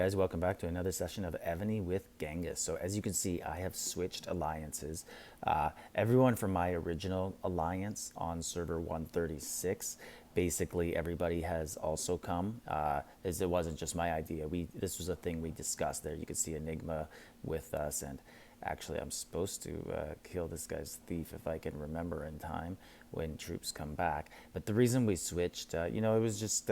guys, welcome back to another session of Evony with Genghis. So as you can see, I have switched alliances. Everyone from my original alliance on server 136, basically everybody has also come, as it wasn't just my idea. This was a thing we discussed there. You can see Enigma with us, and actually I'm supposed to kill this guy's thief if I can remember in time when troops come back. But the reason we switched, it was just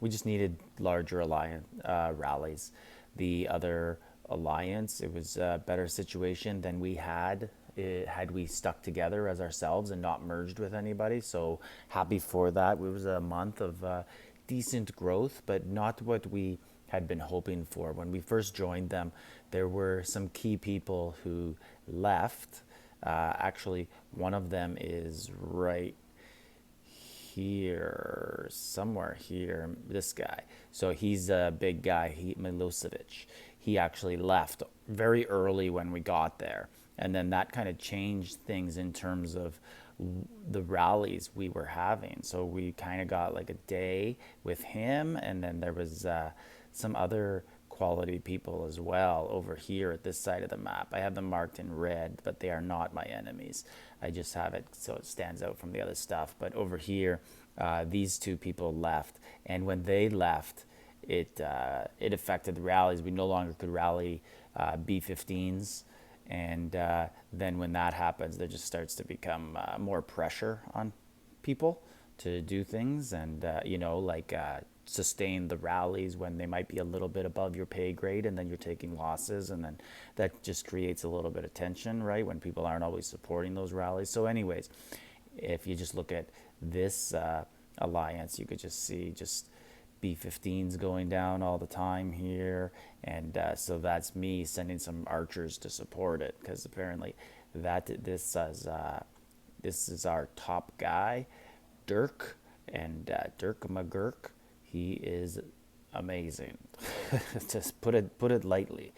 we just needed larger alliance rallies. The other alliance, it was a better situation than we had we stuck together as ourselves and not merged with anybody. So happy for that. It was a month of decent growth, but not what we had been hoping for. When we first joined them, there were some key people who left. Actually, one of them is right here, somewhere here, this guy. So he's a big guy, Milosevic. He actually left very early when we got there. And then that kind of changed things in terms of the rallies we were having. So we kind of got like a day with him, and then there was some other quality people as well over here at this side of the map. I have them marked in red, but they are not my enemies. I just have it so it stands out from the other stuff. But over here, these two people left, and when they left, it affected the rallies. We no longer could rally B-15s, and then when that happens, there just starts to become more pressure on people to do things, and sustain the rallies when they might be a little bit above your pay grade, and then you're taking losses, and then that just creates a little bit of tension, right, when people aren't always supporting those rallies. So anyways, if you just look at this alliance, you could just see just B-15s going down all the time here, and so that's me sending some archers to support it, because apparently this is our top guy, Dirk, and Dirk McGurk. He is amazing. Just put it lightly.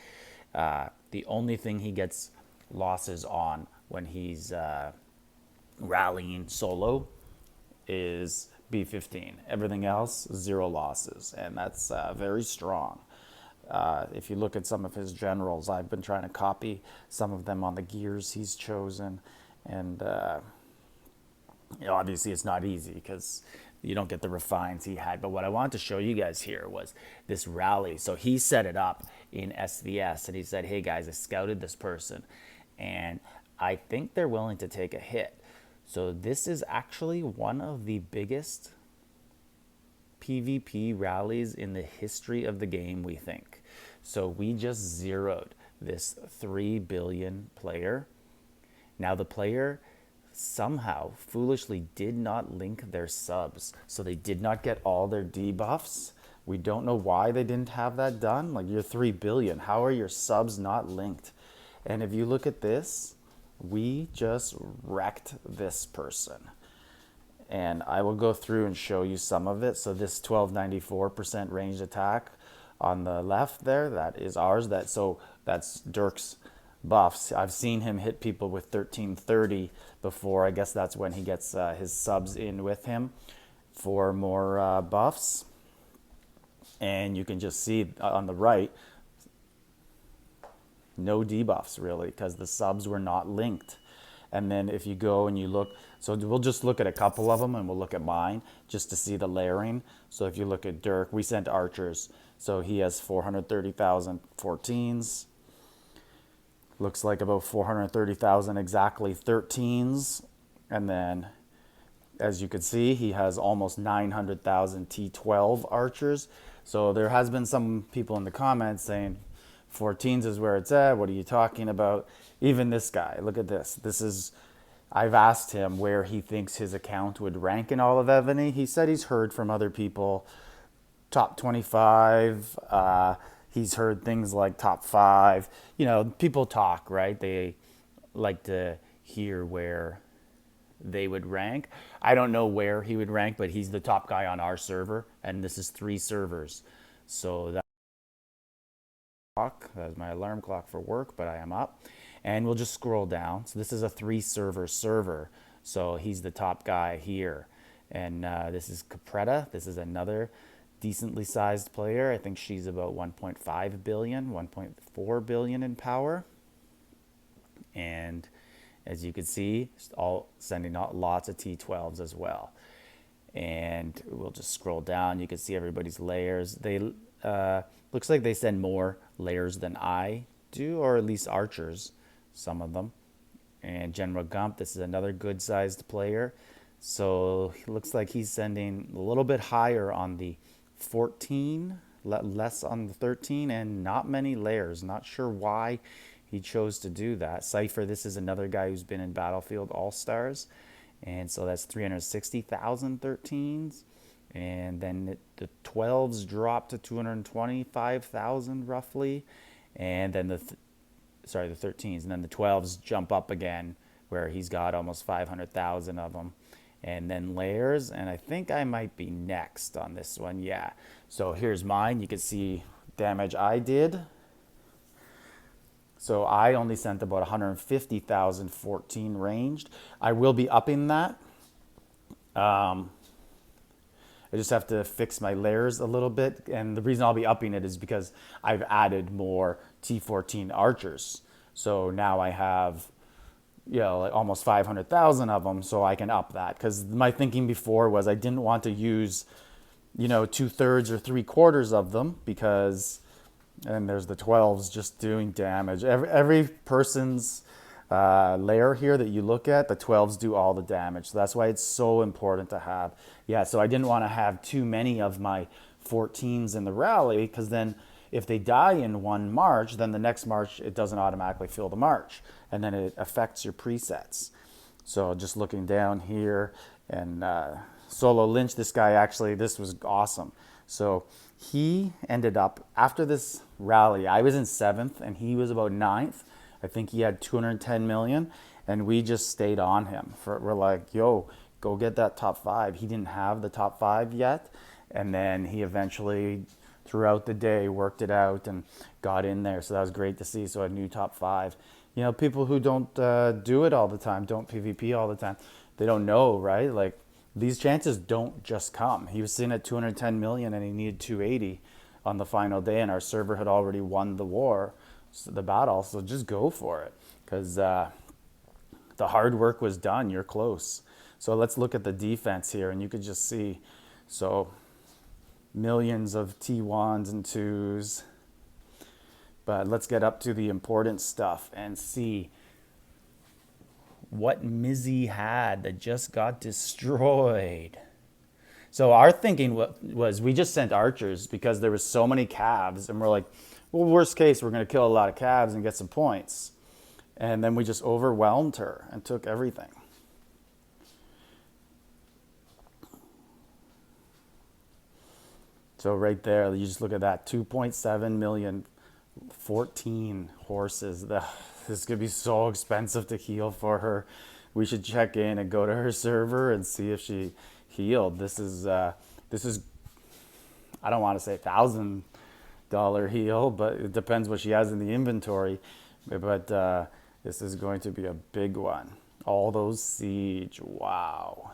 The only thing he gets losses on when he's rallying solo is B-15. Everything else, 0 losses, and that's very strong. If you look at some of his generals, I've been trying to copy some of them on the gears he's chosen, and obviously it's not easy because you don't get the refines he had. But what I wanted to show you guys here was this rally. So he set it up in SVS, and he said, hey guys, I scouted this person, and I think they're willing to take a hit. So this is actually one of the biggest PvP rallies in the history of the game, we think. So we just zeroed this 3 billion player. Now the player somehow foolishly did not link their subs, so they did not get all their debuffs. We don't know why they didn't have that done. Like, you're 3 billion, how are your subs not linked? And if you look at this, we just wrecked this person, and I will go through and show you some of it. So this 1294% ranged attack on the left there, that is ours. That's Dirk's buffs. I've seen him hit people with 1330 before. I guess that's when he gets his subs in with him for more buffs. And you can just see on the right, no debuffs really, because the subs were not linked. And then if you go and you look, so we'll just look at a couple of them, and we'll look at mine just to see the layering. So if you look at Dirk, we sent archers, so he has 430,000 14s. Looks like about 430,000 exactly 13s. And then, as you can see, he has almost 900,000 T12 archers. So there has been some people in the comments saying 14s is where it's at. What are you talking about? Even this guy, look at this. I've asked him where he thinks his account would rank in all of Evony. He said he's heard from other people top 25. He's heard things like top 5. People talk, right? They like to hear where they would rank. I don't know where he would rank, but he's the top guy on our server, and this is 3 servers. So that's my alarm clock for work, but I am up. And we'll just scroll down. So this is a 3 server. So he's the top guy here. And this is Capretta. This is another decently sized player. I think she's about 1.5 billion, 1.4 billion in power. And as you can see, all sending out lots of T12s as well. And we'll just scroll down. You can see everybody's layers. They looks like they send more layers than I do, or at least archers, some of them. And General Gump, this is another good sized player. So it looks like he's sending a little bit higher on the 14, less on the 13, and not many layers. Not sure why he chose to do that. Cypher, this is another guy who's been in Battlefield All-Stars. And so that's 360,000 13s. And then the 12s drop to 225,000 roughly. And then the 13s. And then the 12s jump up again, where he's got almost 500,000 of them. And then layers, and I think I might be next on this one. Yeah. So here's mine. You can see damage I did. So I only sent about 150,000 14 ranged. I will be upping that. I just have to fix my layers a little bit. And the reason I'll be upping it is because I've added more T14 archers. So now I have, like almost 500,000 of them, so I can up that. Because my thinking before was I didn't want to use, 2/3 or 3/4 of them, because, and there's the 12s just doing damage. Every person's layer here that you look at, the 12s do all the damage. So that's why it's so important to have. Yeah, so I didn't want to have too many of my 14s in the rally, because then if they die in one march, then the next march, it doesn't automatically fill the march. And then it affects your presets. So just looking down here, and Solo Lynch, this guy actually, this was awesome. So he ended up, after this rally, I was in 7th and he was about 9th. I think he had 210 million, and we just stayed on him. We're like, yo, go get that top 5. He didn't have the top 5 yet. And then he eventually, throughout the day, worked it out and got in there. So that was great to see. So a new top 5. People who don't do it all the time, don't PvP all the time, they don't know, right? Like, these chances don't just come. He was sitting at 210 million and he needed 280 on the final day, and our server had already won the war, the battle. So just go for it, because the hard work was done. You're close. So let's look at the defense here, and you could just see, so millions of T1s and 2s. But let's get up to the important stuff and see what Mizzy had that just got destroyed. So our thinking was we just sent archers because there was so many calves, and we're like, well, worst case, we're going to kill a lot of calves and get some points. And then we just overwhelmed her and took everything. So right there, you just look at that, 2.7 million, 14 horses. This is going to be so expensive to heal for her. We should check in and go to her server and see if she healed. This is I don't want to say $1,000 heal, but it depends what she has in the inventory. But this is going to be a big one. All those siege, wow.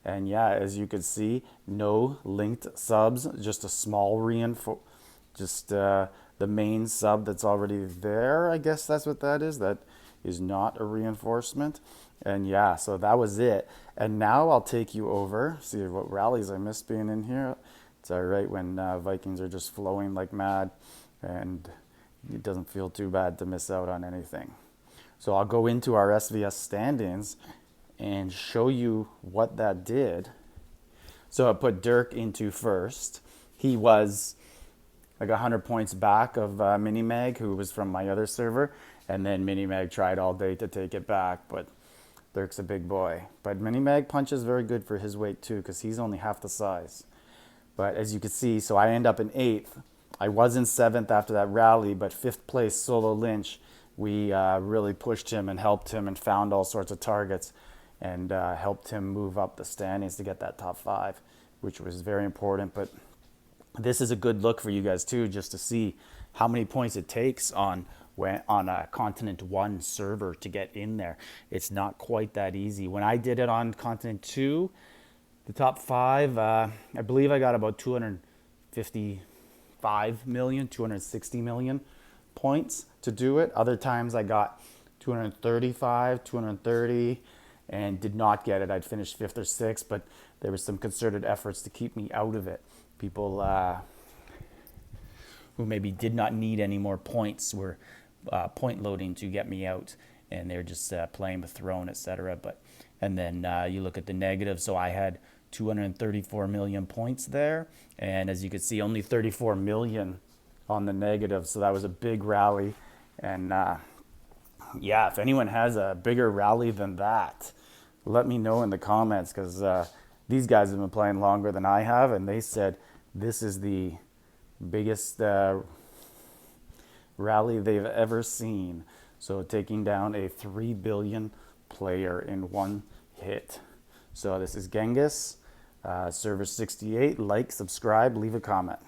And yeah, as you can see, no linked subs, just a small just the main sub that's already there. I guess that's what that is. That is not a reinforcement. And yeah, so that was it. And now I'll take you over, see what rallies I missed being in here. It's all right when Vikings are just flowing like mad, and it doesn't feel too bad to miss out on anything. So I'll go into our SVS standings and show you what that did. So I put Dirk into first. He was like 100 points back of Minimag, who was from my other server. And then Minimag tried all day to take it back, but Dirk's a big boy. But Minimag punches very good for his weight too, because he's only half the size. But as you can see, so I end up in 8th. I was in 7th after that rally, but 5th place, Solo Lynch, we really pushed him and helped him and found all sorts of targets, and helped him move up the standings to get that top 5, which was very important. But this is a good look for you guys too, just to see how many points it takes on a Continent 1 server to get in there. It's not quite that easy. When I did it on Continent 2, the top 5, I believe I got about 255 million, 260 million points to do it. Other times I got 235, 230, and did not get it. I'd finished fifth or sixth, but there was some concerted efforts to keep me out of it. People who maybe did not need any more points were point loading to get me out, and they're just playing with throne, etc. And then you look at the negative. So I had 234 million points there, and as you can see, only 34 million on the negative. So that was a big rally, and yeah, if anyone has a bigger rally than that, let me know in the comments, because these guys have been playing longer than I have, and they said this is the biggest rally they've ever seen. So taking down a 3 billion player in one hit. So this is Genghis, server 68. Like, subscribe, leave a comment.